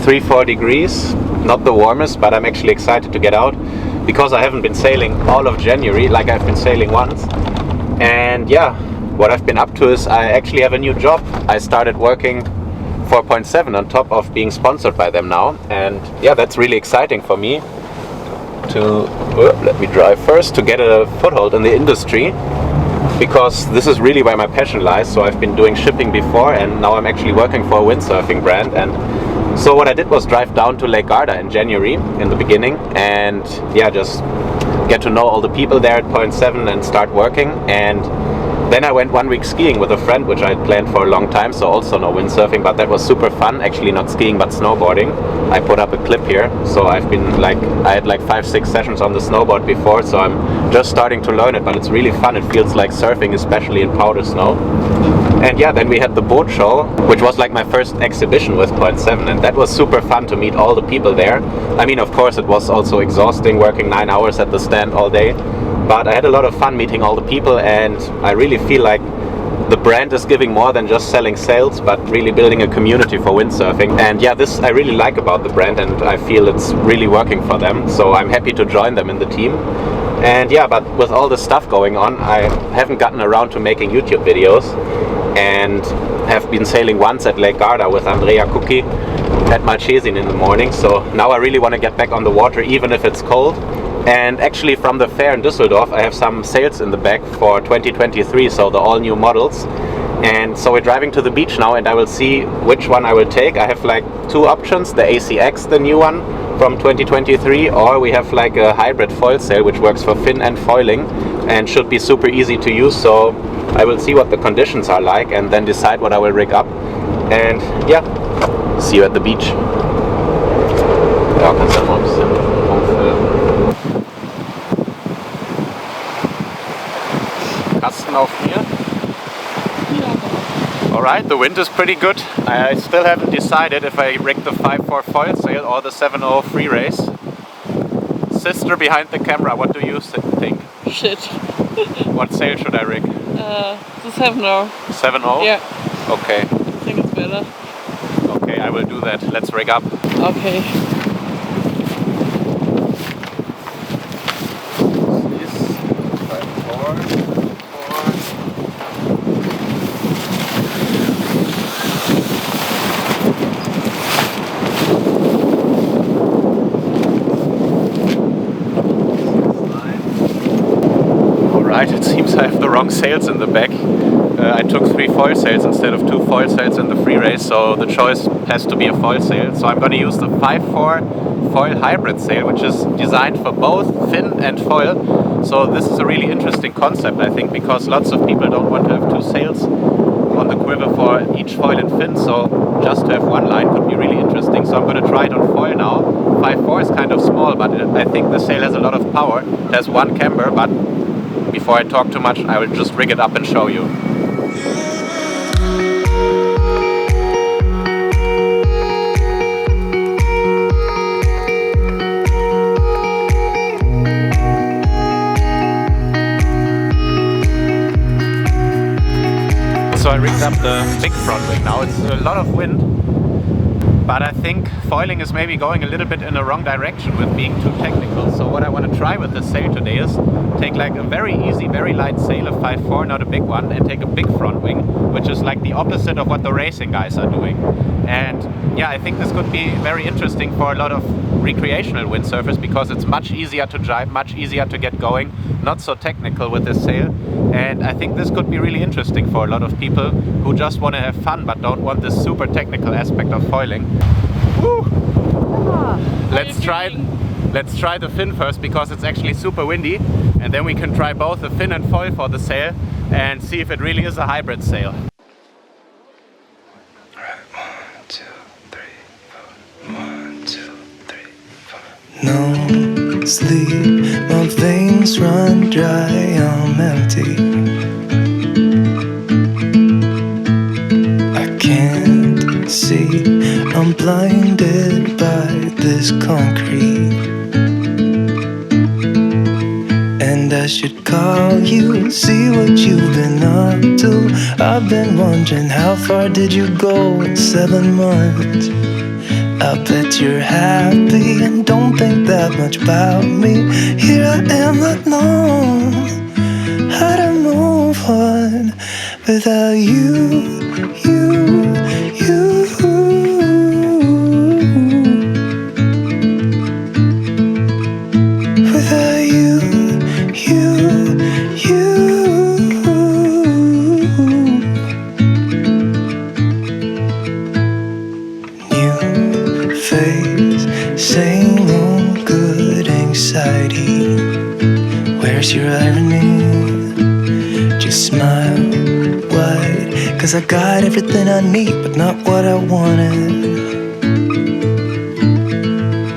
3-4 degrees, not the warmest, but I'm actually excited to get out because I haven't been sailing all of January, like I've been sailing once. And yeah, what I've been up to is I actually have a new job. I started working for Point 7 on top of being sponsored by them now, and yeah, that's really exciting for me to let me drive first, to get a foothold in the industry, because this is really where my passion lies. So I've been doing shipping before, and now I'm actually working for a windsurfing brand. And so what I did was drive down to Lake Garda in January in the beginning, and yeah, just get to know all the people there at Point 7 and start working. And then I went 1 week skiing with a friend, which I had planned for a long time, so also no windsurfing, but that was super fun. Actually not skiing, but snowboarding. I put up a clip here, so I've been like, I had like 5-6 sessions on the snowboard before, so I'm just starting to learn it, but it's really fun. It feels like surfing, especially in powder snow. And yeah, then we had the boat show, which was like my first exhibition with Point 7, and that was super fun to meet all the people there. I mean, of course, it was also exhausting working 9 hours at the stand all day, but I had a lot of fun meeting all the people, and I really feel like the brand is giving more than just selling sails, but really building a community for windsurfing. And yeah, this I really like about the brand, and I feel it's really working for them, so I'm happy to join them in the team. And yeah, but with all this stuff going on, I haven't gotten around to making YouTube videos, and have been sailing once at Lake Garda with Andrea Cookie at Malchesin in the morning. So now I really want to get back on the water, even if it's cold. And actually from the fair in Düsseldorf, I have some sails in the bag for 2023, so the all new models. And so we're driving to the beach now, and I will see which one I will take. I have like 2 options, the ACX, the new one from 2023, or we have like a hybrid foil sail, which works for fin and foiling and should be super easy to use. So I will see what the conditions are like and then decide what I will rig up. And yeah, see you at the beach. Ja, kannst du mal ein bisschen rumfilmen. Kasten auf mir. Alright, the wind is pretty good. I still haven't decided if I rig the 5-4 foil sail or the 7-0 free race. Sister behind the camera, what do you think? Shit. What sail should I rig? The 7-0. 7-0? Yeah. Okay. I think it's better. Okay, I will do that. Let's rig up. Okay. It seems I have the wrong sails in the back. I took 3 foil sails instead of 2 foil sails in the free race, so the choice has to be a foil sail. So I'm going to use the 5-4 foil hybrid sail, which is designed for both fin and foil. So this is a really interesting concept, I think, because lots of people don't want to have 2 sails on the quiver for each foil and fin, so just to have one line could be really interesting. So I'm going to try it on foil now. 5-4 is kind of small, but I think the sail has a lot of power. It has 1 camber, but before I talk too much, I will just rig it up and show you. So I rigged up the big front wing now. It's a lot of wind, but I think foiling is maybe going a little bit in the wrong direction with being too technical. So what I want to try with this sail today is take like a very easy, very light sail of 5-4, not a big one, and take a big front wing, which is like the opposite of what the racing guys are doing. And yeah, I think this could be very interesting for a lot of recreational windsurfers, because it's much easier to jibe, much easier to get going, not so technical with this sail. And I think this could be really interesting for a lot of people who just want to have fun but don't want this super technical aspect of foiling. Woo! Let's try the fin first, because it's actually super windy, and then we can try both the fin and foil for the sail and see if it really is a hybrid sail. Alright, 1, 2, 3, 4. 1, 2, 3, 4. No sleep, my veins run dry, I'm empty. I can't see, I'm blinded by this concrete. And I should call you, see what you've been up to. I've been wondering, how far did you go in 7 months? I bet you're happy and don't think that much about me. Here I am, not knowing how to move on without you, you. Without you. New face, same old good anxiety. Where's your irony? Just smile wide, 'cause I got everything I need, but not what I wanted.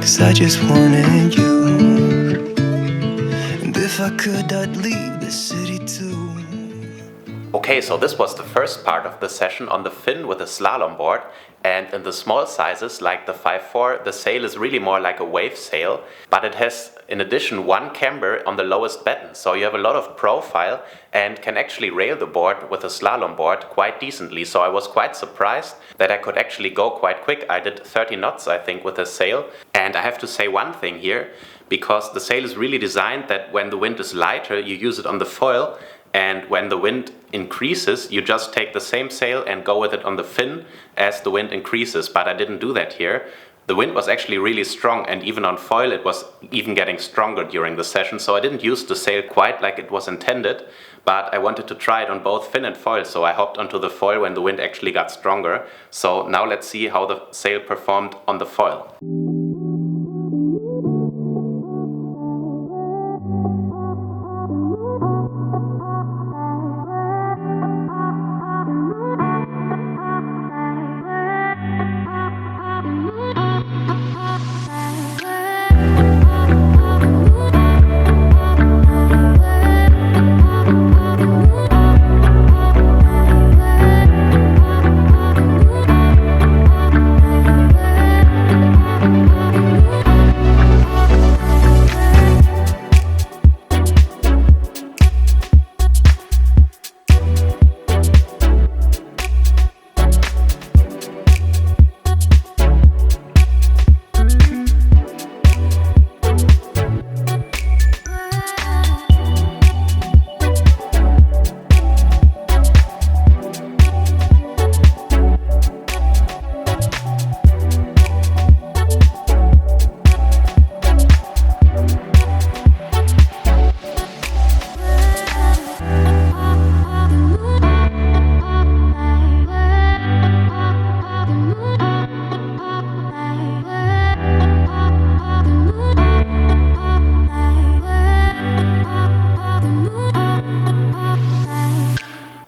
'Cause I just wanted you. And if I could, I'd leave this city too. Okay, so this was the first part of the session on the fin with a slalom board, and in the small sizes like the 5.4 the sail is really more like a wave sail, but it has in addition one camber on the lowest batten, so you have a lot of profile and can actually rail the board with a slalom board quite decently. So I was quite surprised that I could actually go quite quick. I did 30 knots I think with the sail, and I have to say one thing here, because the sail is really designed that when the wind is lighter you use it on the foil, and when the wind increases you just take the same sail and go with it on the fin as the wind increases. But I didn't do that here. The wind was actually really strong, and even on foil it was even getting stronger during the session, so I didn't use the sail quite like it was intended, but I wanted to try it on both fin and foil, so I hopped onto the foil when the wind actually got stronger. So now let's see how the sail performed on the foil.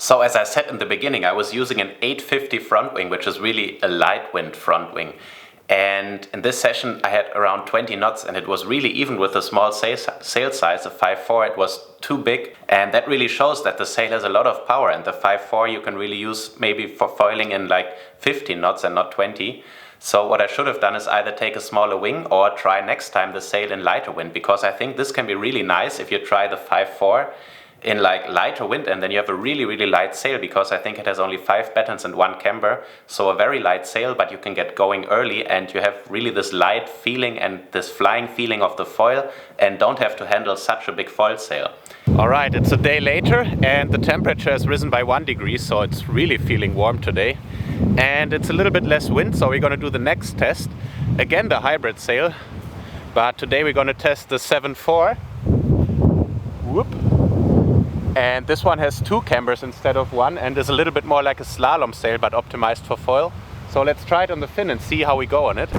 So as I said in the beginning, I was using an 850 front wing, which is really a light wind front wing. And in this session I had around 20 knots, and it was really, even with the small sail size of 5.4, it was too big. And that really shows that the sail has a lot of power, and the 5.4 you can really use maybe for foiling in like 15 knots and not 20. So what I should have done is either take a smaller wing or try next time the sail in lighter wind, because I think this can be really nice if you try the 5.4 in like lighter wind, and then you have a really light sail, because I think it has only 5 battens and 1 camber, so a very light sail, but you can get going early and you have really this light feeling and this flying feeling of the foil, and don't have to handle such a big foil sail. Alright, it's a day later and the temperature has risen by 1 degree, so it's really feeling warm today, and it's a little bit less wind, so we're going to do the next test, again the hybrid sail, but today we're going to test the 7.4. Whoop. And this one has 2 cambers instead of 1, and is a little bit more like a slalom sail but optimized for foil. So let's try it on the fin and see how we go on it.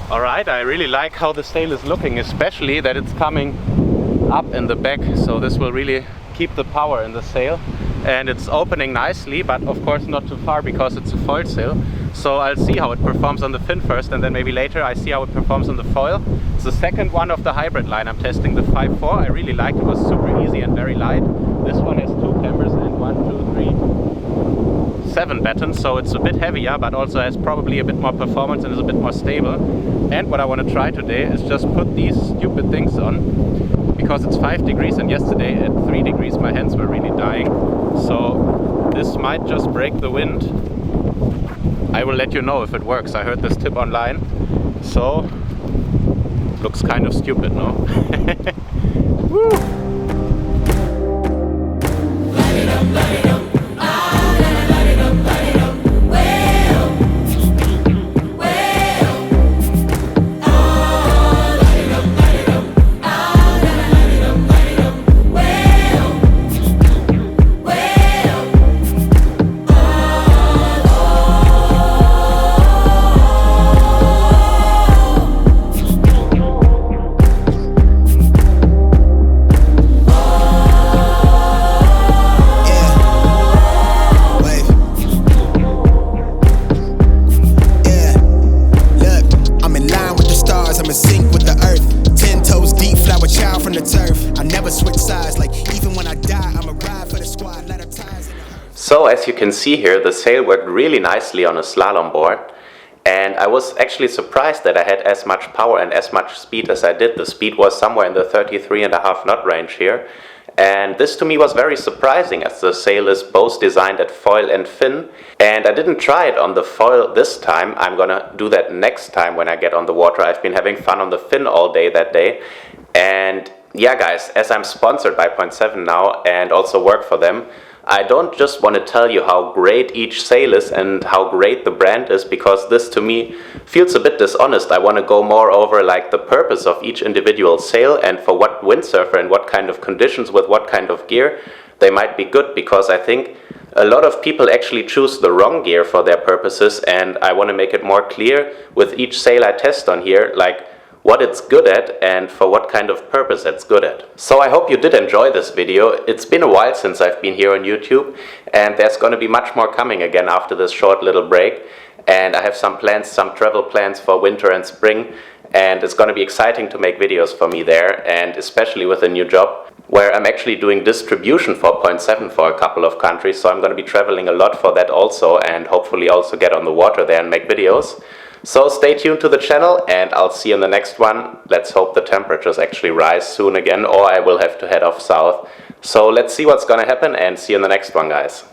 Alright, I really like how the sail is looking, especially that it's coming up in the back, so this will really keep the power in the sail, and it's opening nicely, but of course not too far because it's a foil sail. So I'll see how it performs on the fin first, and then maybe later I see how it performs on the foil. It's the second one of the hybrid line I'm testing, the 5.4. I really liked it. It was super easy and very light. This one has 2 cambers and 1, 2, 3, 0.7 batten, so it's a bit heavier, but also has probably a bit more performance and is a bit more stable. And what I want to try today is just put these stupid things on, because it's 5 degrees and yesterday at 3 degrees my hands were really dying. So this might just break the wind. I will let you know if it works. I heard this tip online, so looks kind of stupid, no? Woo! So as you can see here, the sail worked really nicely on a slalom board, and I was actually surprised that I had as much power and as much speed as I did. The speed was somewhere in the 33.5 knot range here, and this to me was very surprising as the sail is both designed at foil and fin, and I didn't try it on the foil this time. I'm gonna do that next time when I get on the water. I've been having fun on the fin all day that day, and yeah guys, as I'm sponsored by Point 7 now and also work for them, I don't just want to tell you how great each sail is and how great the brand is, because this to me feels a bit dishonest. I want to go more over like the purpose of each individual sail and for what windsurfer and what kind of conditions with what kind of gear they might be good, because I think a lot of people actually choose the wrong gear for their purposes, and I want to make it more clear with each sail I test on here, like what it's good at and for what kind of purpose it's good at. So I hope you did enjoy this video. It's been a while since I've been here on YouTube, and there's going to be much more coming again after this short little break, and I have some plans, some travel plans for winter and spring, and it's going to be exciting to make videos for me there, and especially with a new job where I'm actually doing distribution for Point 7 for a couple of countries, so I'm going to be traveling a lot for that also, and hopefully also get on the water there and make videos. So stay tuned to the channel, and I'll see you in the next one. Let's hope the temperatures actually rise soon again, or I will have to head off south. So let's see what's gonna happen, and see you in the next one, guys.